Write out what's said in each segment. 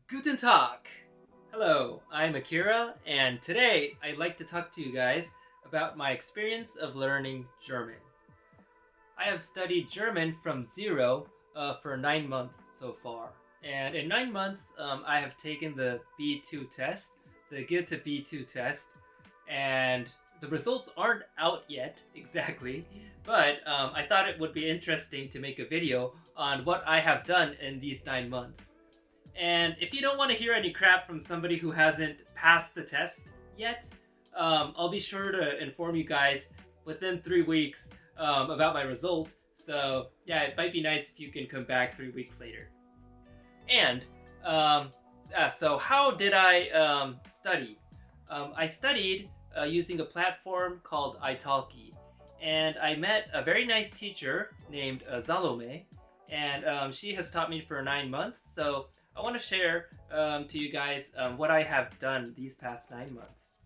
Guten Tag! Hello, I'm Akira, and today I'd like to talk to you guys about my experience of learning German. I have studied German from zero for 9 months so far. And in 9 months, I have taken the B2 test, the Goethe B2 test, and the results aren't out yet exactly, but I thought it would be interesting to make a video on what I have done in these 9 months. And if you don't want to hear any crap from somebody who hasn't passed the test yet, I'll be sure to inform you guys within 3 weeks about my result. So yeah, it might be nice if you can come back 3 weeks later. And so how did I study? I studied using a platform called Italki, and I met a very nice teacher named Salome, and she has taught me for 9 months. So I want to share to you guys what I have done these past 9 months.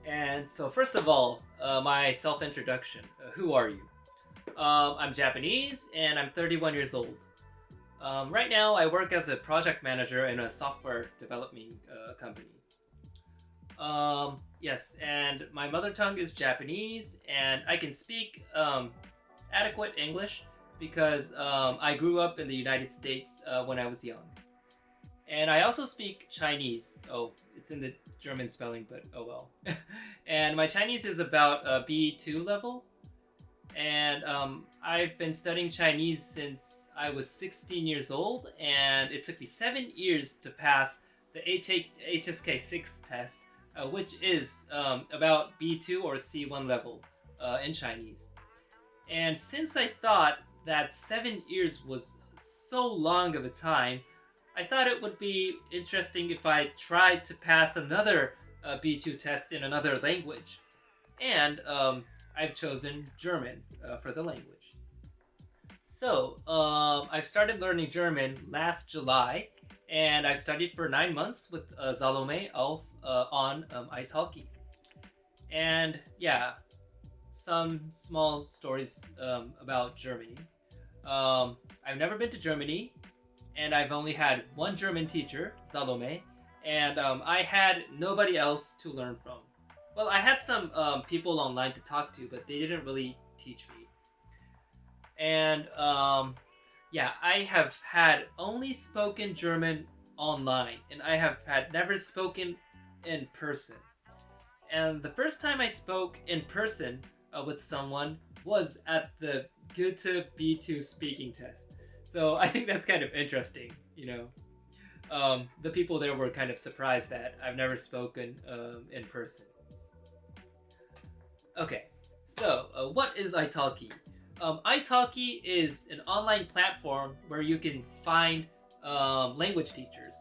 And so first of all, my self-introduction. Who are you? I'm Japanese and I'm 31 years old. Right now I work as a project manager in a software development company. Yes, and my mother tongue is Japanese, and I can speak adequate English because I grew up in the United States when I was young. And I also speak Chinese. Oh, it's in the German spelling, but oh well. And my Chinese is about B2 level. And I've been studying Chinese since I was 16 years old, and it took me 7 years to pass the HSK 6 test, which is about B2 or C1 level in Chinese. And since I thought that 7 years was so long of a time, I thought it would be interesting if I tried to pass another B2 test in another language. And I've chosen German for the language. So I've started learning German last July, and I've studied for 9 months with Salome on Italki. And yeah, some small stories about Germany. I've never been to Germany, and I've only had one German teacher, Salome, and I had nobody else to learn from. Well, I had some people online to talk to, but they didn't really teach me. And yeah, I have had only spoken German online, and I have had never spoken in person. And the first time I spoke in person with someone was at the Goethe B2 speaking test. So I think that's kind of interesting, you know. The people there were kind of surprised that I've never spoken in person. Okay, so what is Italki? Italki is an online platform where you can find language teachers.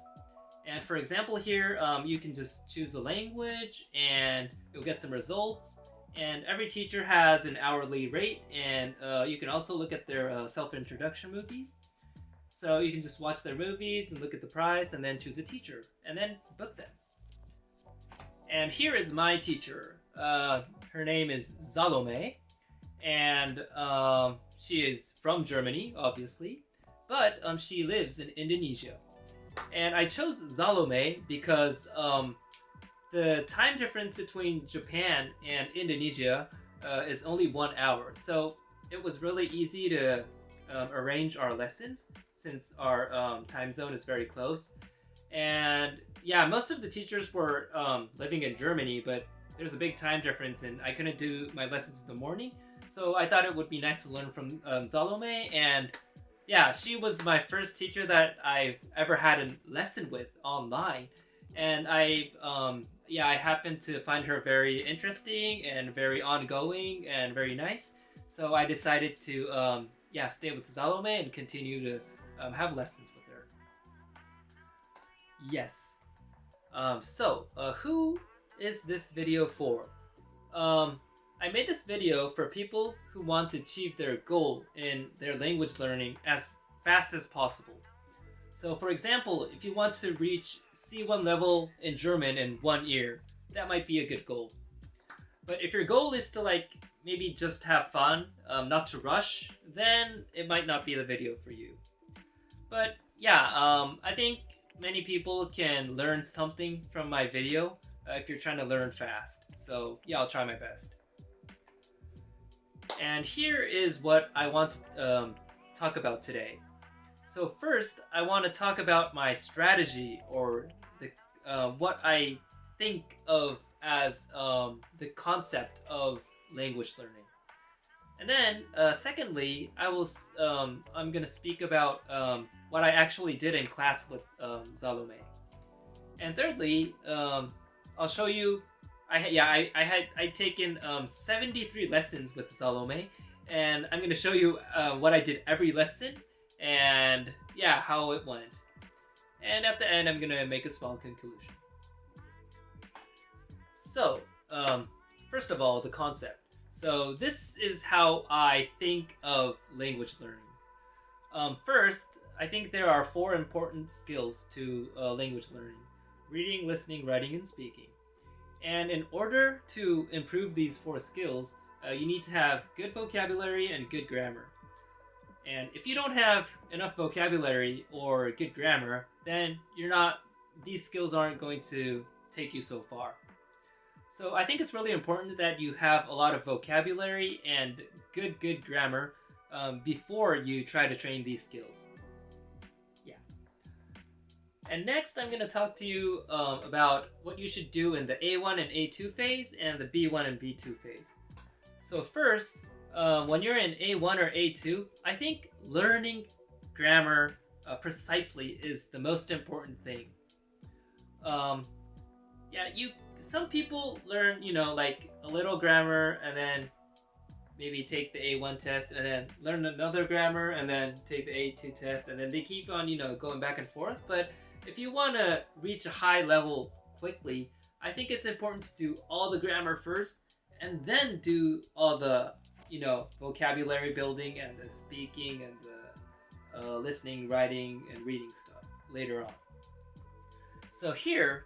And for example here, you can just choose a language and you'll get some results. And every teacher has an hourly rate, and you can also look at their self-introduction movies. So you can just watch their movies and look at the price and then choose a teacher and then book them. And here is my teacher. Her name is Salome, and she is from Germany, obviously, but she lives in Indonesia. And I chose Salome because the time difference between Japan and Indonesia is only 1 hour. So it was really easy to arrange our lessons since our time zone is very close. And yeah, most of the teachers were living in Germany, but there's a big time difference and I couldn't do my lessons in the morning. So I thought it would be nice to learn from Salome, and yeah, she was my first teacher that I've ever had a lesson with online. And I happened to find her very interesting and very ongoing and very nice. So I decided to stay with Salome and continue to have lessons with her. Yes. So who is this video for? I made this video for people who want to achieve their goal in their language learning as fast as possible. So for example, if you want to reach C1 level in German in 1 year, that might be a good goal. But if your goal is to maybe just have fun, not to rush, then it might not be the video for you. But I think many people can learn something from my video if you're trying to learn fast. So yeah, I'll try my best. And here is what I want to talk about today. So first, I want to talk about my strategy, or the what I think of as the concept of language learning. And then, secondly, I'm gonna speak about what I actually did in class with Salome. And thirdly, I'll show you. I'd taken 73 lessons with Salome, and I'm gonna show you what I did every lesson, and yeah, how it went. And at the end, I'm gonna make a small conclusion. So, first of all, the concept. So this is how I think of language learning. First, I think there are 4 important skills to language learning: reading, listening, writing, and speaking. And in order to improve these 4 skills, you need to have good vocabulary and good grammar. And if you don't have enough vocabulary or good grammar, then these skills aren't going to take you so far. So I think it's really important that you have a lot of vocabulary and good grammar before you try to train these skills. Yeah. And next I'm going to talk to you about what you should do in the A1 and A2 phase and the B1 and B2 phase. So first, when you're in A1 or A2, I think learning grammar precisely is the most important thing. Some people learn, like a little grammar and then maybe take the A1 test and then learn another grammar and then take the A2 test, and then they keep on, going back and forth. But if you want to reach a high level quickly, I think it's important to do all the grammar first and then do all the, vocabulary building and the speaking and the listening, writing, and reading stuff later on. So here,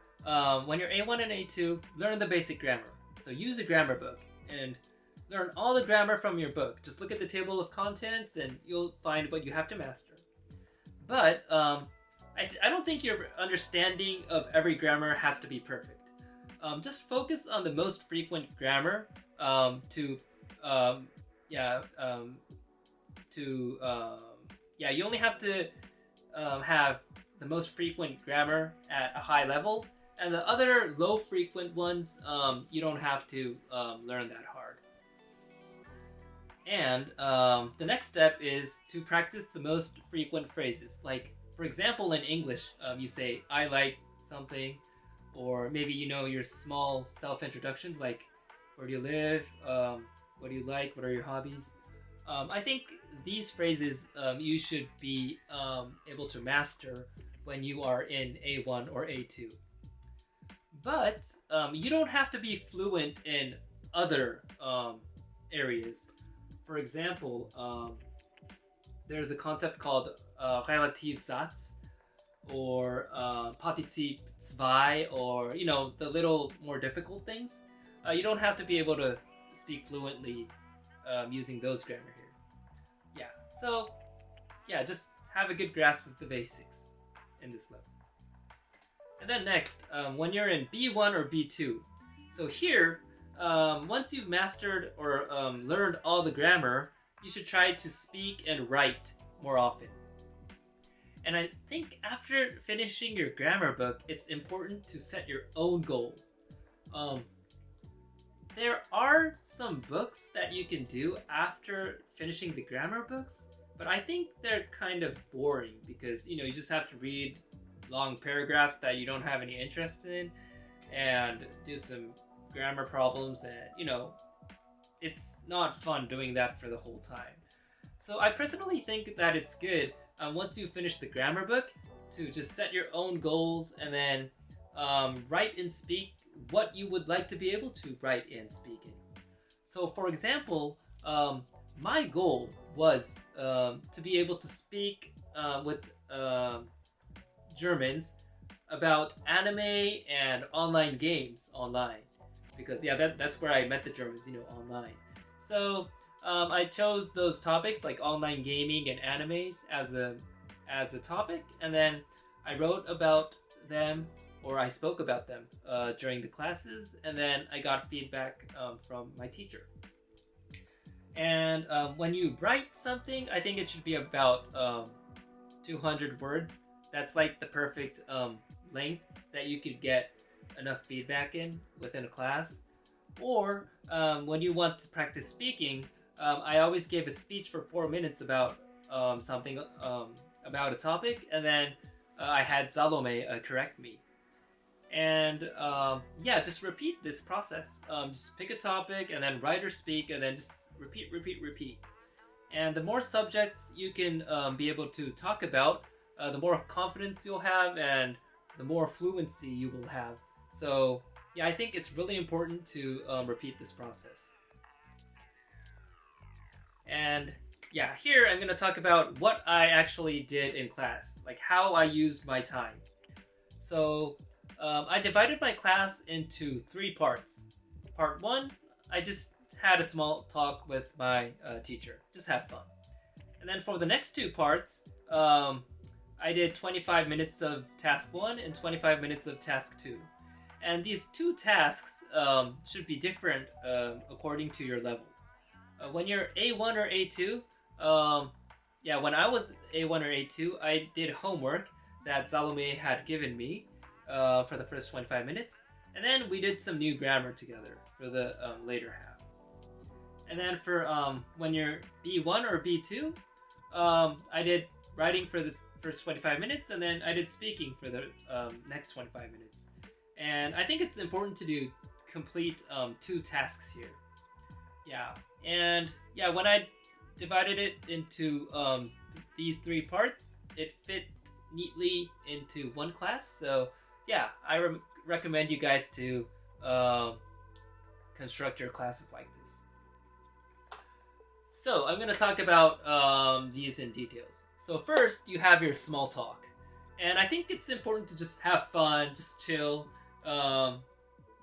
when you're A1 and A2, learn the basic grammar. So use a grammar book and learn all the grammar from your book. Just look at the table of contents and you'll find what you have to master. But I don't think your understanding of every grammar has to be perfect. Just focus on the most frequent grammar you only have to have the most frequent grammar at a high level, and the other low frequent ones, you don't have to learn that hard. And the next step is to practice the most frequent phrases. Like, for example, in English, you say, I like something, or maybe your small self-introductions like, where do you live, what do you like, what are your hobbies. I think these phrases you should be able to master when you are in A1 or A2. But you don't have to be fluent in other areas. For example, there's a concept called Relativsatz, or Partizip 2, or the little more difficult things. You don't have to be able to speak fluently using those grammar here. Just have a good grasp of the basics in this level. And then next, when you're in B1 or B2, so here, once you've mastered or learned all the grammar, you should try to speak and write more often. And I think after finishing your grammar book, it's important to set your own goals. There are some books that you can do after finishing the grammar books, but I think they're kind of boring because, you just have to read long paragraphs that you don't have any interest in and do some grammar problems, and, it's not fun doing that for the whole time. So I personally think that it's good once you finish the grammar book to just set your own goals and then write and speak what you would like to be able to write and speak in. So for example, my goal was to be able to speak with Germans about anime and online games online, because that's where I met the Germans, online. So I chose those topics like online gaming and animes as as a topic, and then I wrote about them, or I spoke about them during the classes, and then I got feedback from my teacher. And when you write something, I think it should be about 200 words. That's like the perfect length that you could get enough feedback in within a class. Or when you want to practice speaking, I always gave a speech for 4 minutes about something, about a topic, and then I had Salome correct me. And yeah, just repeat this process. Just pick a topic and then write or speak, and then just repeat. And the more subjects you can be able to talk about, the more confidence you'll have and the more fluency you will have. So yeah, I think it's really important to repeat this process. And yeah, here I'm going to talk about what I actually did in class, like how I used my time. So I divided my class into 3 parts. Part 1, I just had a small talk with my teacher, just have fun. And then for the next 2 parts, I did 25 minutes of task 1 and 25 minutes of task 2. And these 2 tasks should be different according to your level. When you're A1 or A2, yeah, when I was A1 or A2, I did homework that Salome had given me for the first 25 minutes. And then we did some new grammar together for the later half. And then for when you're B1 or B2, I did writing for the first 25 minutes, and then I did speaking for the next 25 minutes. And I think it's important to do complete 2 tasks here. Yeah, and yeah, when I divided it into these 3 parts, it fit neatly into one class. So yeah, I recommend you guys to construct your classes like this. So I'm going to talk about these in details. So first, you have your small talk. And I think it's important to just have fun, just chill.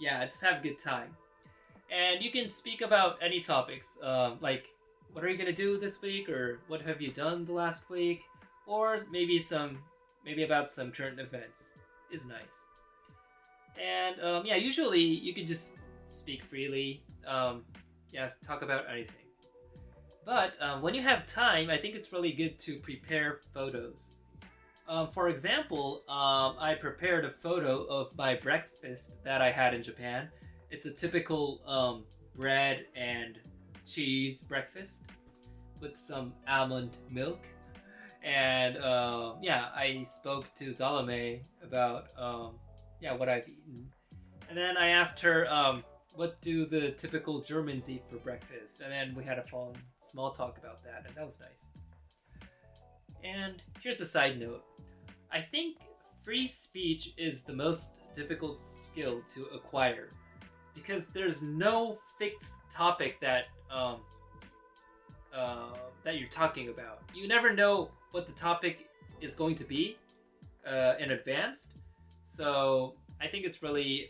Yeah, just have a good time. And you can speak about any topics, like what are you going to do this week, or what have you done the last week, or maybe about some current events is nice. And yeah, usually you can just speak freely, yeah, talk about anything. But when you have time, I think it's really good to prepare photos. For example, I prepared a photo of my breakfast that I had in Japan. It's a typical bread and cheese breakfast with some almond milk. And yeah, I spoke to Salome about yeah, what I've eaten. And then I asked her, what do the typical Germans eat for breakfast? And then we had a fun small talk about that, and that was nice. And here's a side note. I think free speech is the most difficult skill to acquire, because there's no fixed topic that that you're talking about. You never know what the topic is going to be in advance. So I think it's really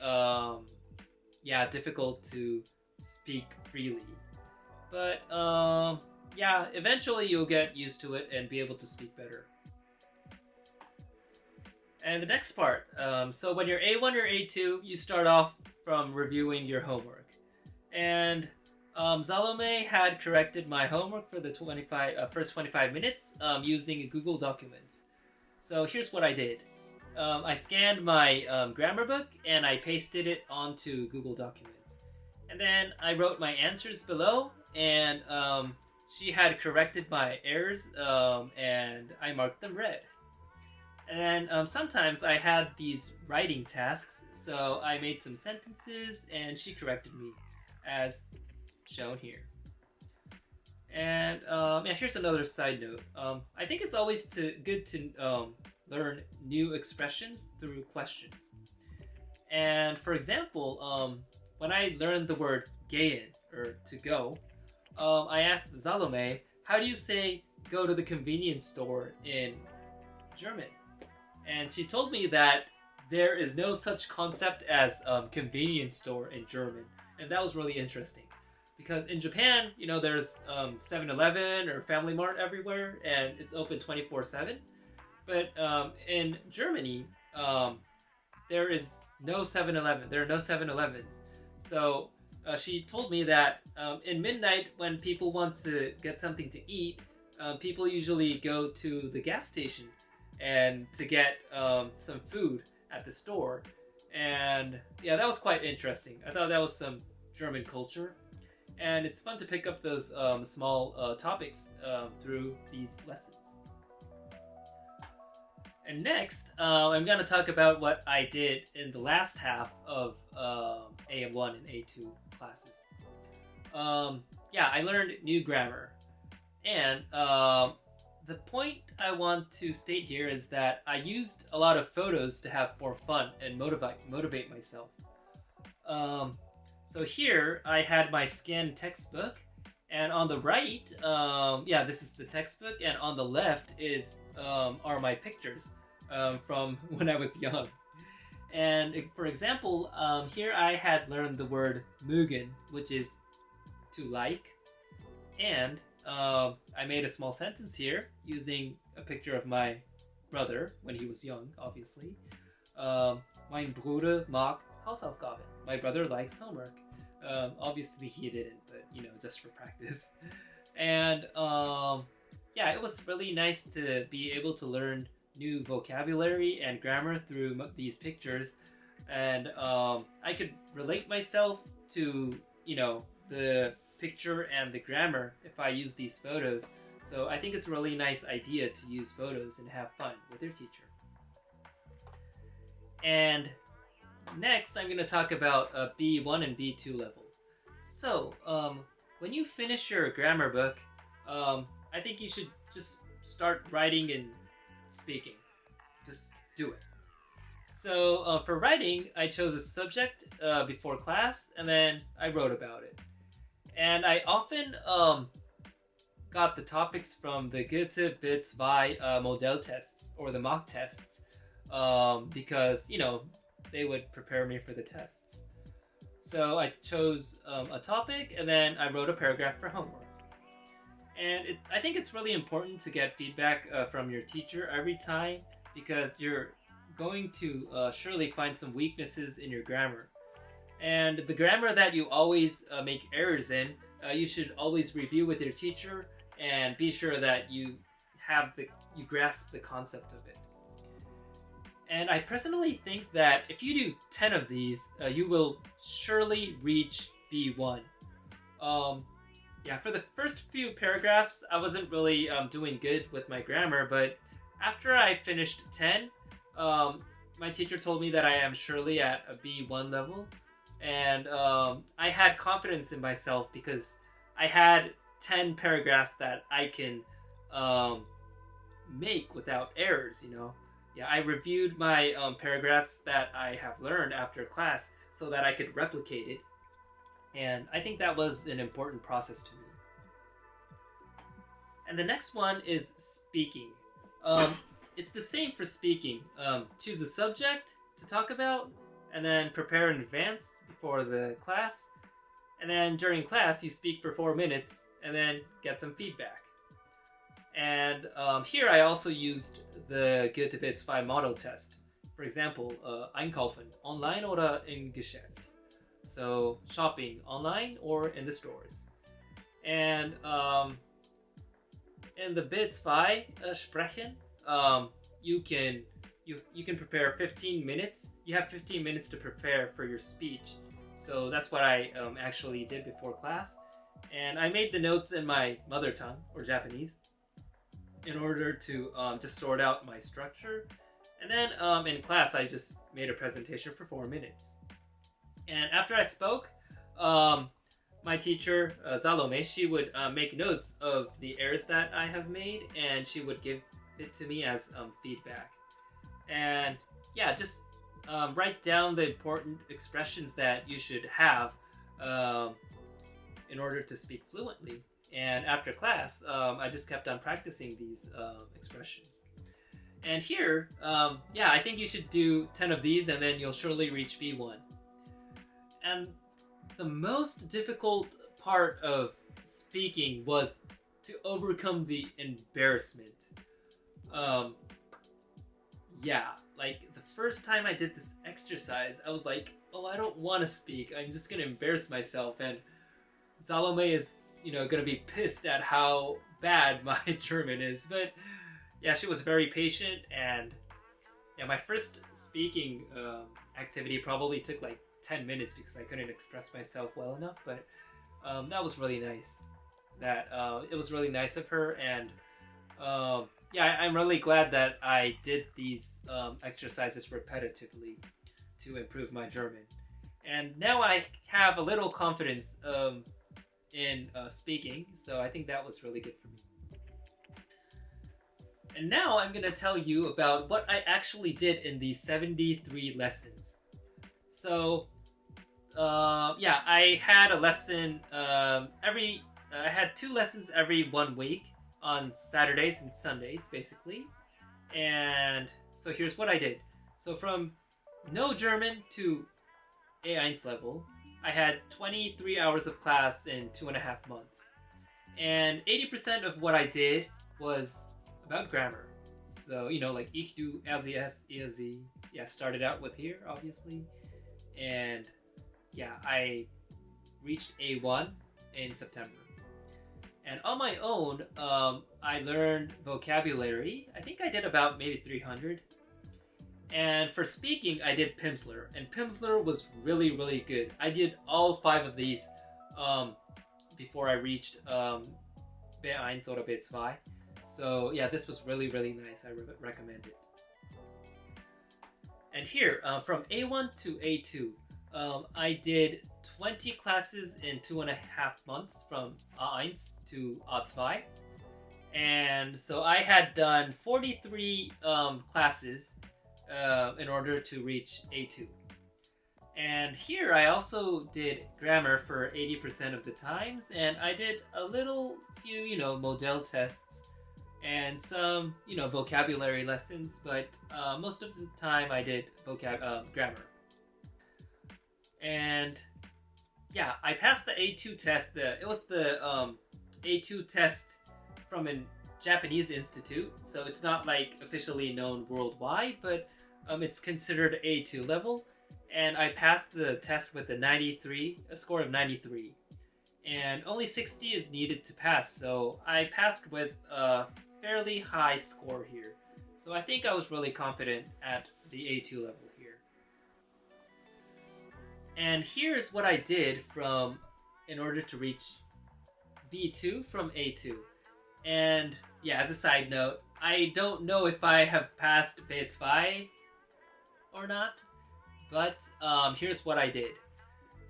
yeah, difficult to speak freely. But yeah, eventually you'll get used to it and be able to speak better. And the next part, so when you're A1 or A2, you start off from reviewing your homework. And Salome had corrected my homework for the first 25 minutes using Google Documents. So here's what I did. I scanned my grammar book and I pasted it onto Google Documents. And then I wrote my answers below, and she had corrected my errors, and I marked them red. And then sometimes I had these writing tasks, so I made some sentences and she corrected me, as shown here. And yeah, here's another side note. I think it's always good to learn new expressions through questions. And for example, when I learned the word gehen, or to go, I asked Salome, how do you say go to the convenience store in German? And she told me that there is no such concept as convenience store in German. And that was really interesting. Because in Japan, you know, there's 7-Eleven or Family Mart everywhere, and it's open 24/7. But in Germany, there is no 7-Eleven. There are no 7-Elevens. So she told me that in midnight, when people want to get something to eat, people usually go to the gas station and to get some food at the store. And yeah, that was quite interesting. I thought that was some German culture. And it's fun to pick up those small topics through these lessons. And next, I'm going to talk about what I did in the last half of AM1 and A2 classes. Yeah, I learned new grammar. And the point I want to state here is that I used a lot of photos to have more fun and motivate myself. So here I had my scanned textbook, and on the right, yeah, this is the textbook, and on the left are my pictures from when I was young. And for example, here I had learned the word mögen, which is to like, and I made a small sentence here using a picture of my brother when he was young, obviously. Mein Bruder mag Hausaufgaben. My brother likes homework. Obviously he didn't, but just for practice. And yeah, it was really nice to be able to learn new vocabulary and grammar through these pictures. And I could relate myself to, the picture and the grammar if I use these photos. So I think it's a really nice idea to use photos and have fun with your teacher. And next, I'm going to talk about B1 and B2 level. So, when you finish your grammar book, I think you should just start writing and speaking. Just do it. So, for writing, I chose a subject before class, and then I wrote about it. And I often got the topics from the Goethe B2 Modell tests, or the mock tests, because, they would prepare me for the tests. So I chose a topic, and then I wrote a paragraph for homework. And I think it's really important to get feedback from your teacher every time, because you're going to surely find some weaknesses in your grammar. And the grammar that you always make errors in, you should always review with your teacher and be sure that you grasp the concept of it. And I personally think that if you do 10 of these, you will surely reach B1. Yeah, for the first few paragraphs, I wasn't really doing good with my grammar, but after I finished 10, my teacher told me that I am surely at a B1 level. And I had confidence in myself because I had 10 paragraphs that I can make without errors, Yeah, I reviewed my paragraphs that I have learned after class so that I could replicate it. And I think that was an important process to me. And the next one is speaking. It's the same for speaking. Choose a subject to talk about, and then prepare in advance before the class. And then during class, you speak for 4 minutes, and then get some feedback. And here I also used the Goethe B2 model test. For example, einkaufen, online oder im Geschäft. So shopping online or in the stores. And in the B2 Sprechen, you can prepare 15 minutes. You have 15 minutes to prepare for your speech. So that's what I actually did before class. And I made the notes in my mother tongue, or Japanese, in order to just sort out my structure. And then in class, I just made a presentation for 4 minutes. And after I spoke, my teacher, Salome, she would make notes of the errors that I have made, and she would give it to me as feedback. And yeah, just write down the important expressions that you should have in order to speak fluently. And after class, I just kept on practicing these expressions. And here, yeah, I think you should do 10 of these, and then you'll surely reach B1. And the most difficult part of speaking was to overcome the embarrassment. yeah, like the first time I did this exercise, I was like, oh, I don't want to speak. I'm just gonna embarrass myself. And Salome is, gonna be pissed at how bad my German is. But yeah, she was very patient. And yeah, my first speaking activity probably took like 10 minutes because I couldn't express myself well enough. But that was really nice. It was really nice of her. And yeah, I'm really glad that I did these exercises repetitively to improve my German. And now I have a little confidence in speaking, so I think that was really good for me. And now I'm going to tell you about what I actually did in these 73 lessons. So, yeah, I had a lesson I had 2 lessons every 1 week on Saturdays and Sundays, basically. And so here's what I did. So from no German to A1 level, I had 23 hours of class in 2.5 months. And 80% of what I did was about grammar. So, like ich, du, er, sie, es, ihr, sie. Yeah, started out with here, obviously. And yeah, I reached A1 in September. And on my own, I learned vocabulary. I think I did about maybe 300. And for speaking, I did Pimsleur. And Pimsleur was really, really good. I did all 5 of these before I reached B1 or B2. So yeah, this was really, really nice. I recommend it. And here, from A1 to A2, I did 20 classes in 2.5 months from A1 to A2. And so I had done 43 classes in order to reach A2. And here I also did grammar for 80% of the times, and I did a little few, model tests and some, vocabulary lessons, but most of the time I did grammar. And yeah, I passed the A2 test. It was the A2 test from a Japanese institute, so it's not like officially known worldwide, but it's considered A2 level. And I passed the test with a score of 93. And only 60 is needed to pass, so I passed with a fairly high score here. So I think I was really confident at the A2 level here. And here's what I did in order to reach B2 from A2. And yeah, as a side note, I don't know if I have passed B2 or not, but here's what I did.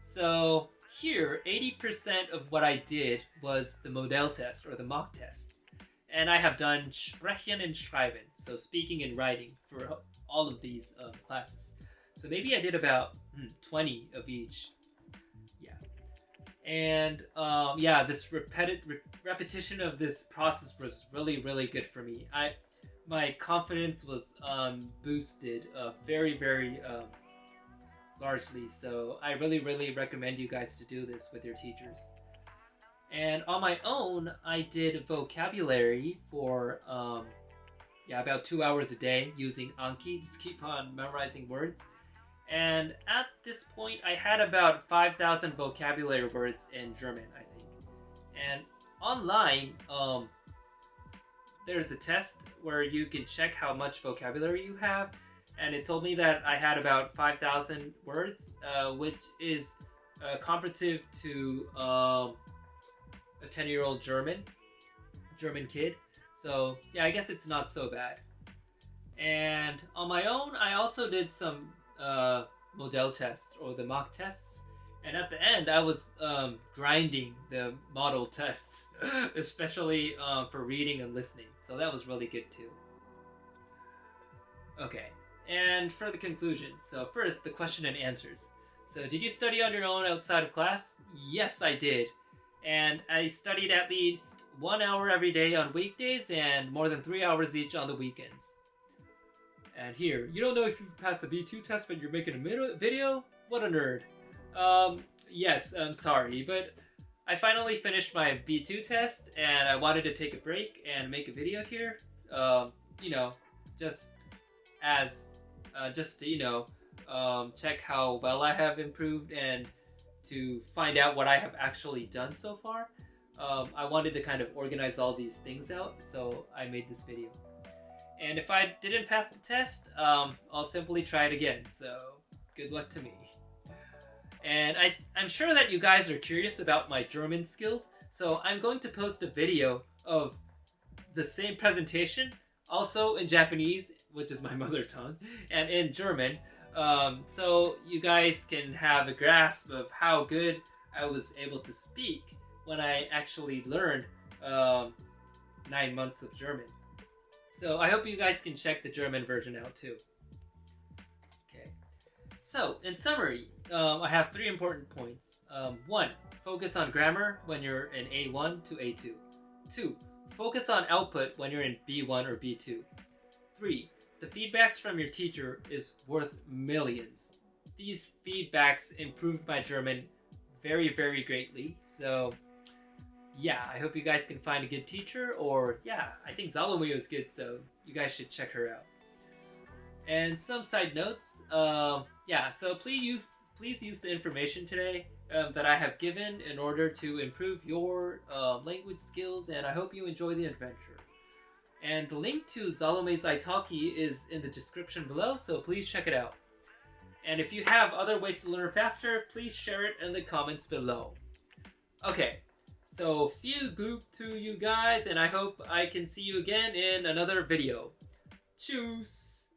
So here, 80% of what I did was the model test or the mock tests. And I have done Sprechen and Schreiben, so speaking and writing for all of these classes. So maybe I did about 20 of each. Yeah. And yeah, this repetition of this process was really, really good for me. My confidence was boosted very, very largely. So I really, really recommend you guys to do this with your teachers. And on my own, I did vocabulary for about 2 hours a day using Anki. Just keep on memorizing words. And at this point, I had about 5,000 vocabulary words in German, I think. And online, there's a test where you can check how much vocabulary you have. And it told me that I had about 5,000 words, which is comparative to a 10-year-old German kid. So yeah, I guess it's not so bad. And on my own, I also did some model tests or the mock tests. And at the end, I was grinding the model tests, especially for reading and listening. So that was really good too. Okay, and for the conclusion. So first, the question and answers. So did you study on your own outside of class? Yes, I did. And I studied at least 1 hour every day on weekdays and more than 3 hours each on the weekends. And here, you don't know if you've passed the B2 test but you're making a video? What a nerd. Yes, I'm sorry, but I finally finished my B2 test and I wanted to take a break and make a video here. Just as just to, check how well I have improved and to find out what I have actually done so far. I wanted to kind of organize all these things out, so I made this video. And if I didn't pass the test, I'll simply try it again, so good luck to me. And I'm sure that you guys are curious about my German skills, so I'm going to post a video of the same presentation, also in Japanese, which is my mother tongue, and in German, so you guys can have a grasp of how good I was able to speak when I actually learned 9 months of German. So I hope you guys can check the German version out too. Okay. So in summary, I have 3 important points. 1. Focus on grammar when you're in A1 to A2. 2. Focus on output when you're in B1 or B2. 3. The feedbacks from your teacher is worth millions. These feedbacks improved my German very, very greatly. So yeah, I hope you guys can find a good teacher, or yeah, I think Salome was good, so you guys should check her out. And some side notes, so please use the information today that I have given in order to improve your language skills, and I hope you enjoy the adventure. And the link to Salome's Italki is in the description below, so please check it out. And if you have other ways to learn faster, please share it in the comments below. Okay, so viel Glück to you guys, and I hope I can see you again in another video. Tschüss!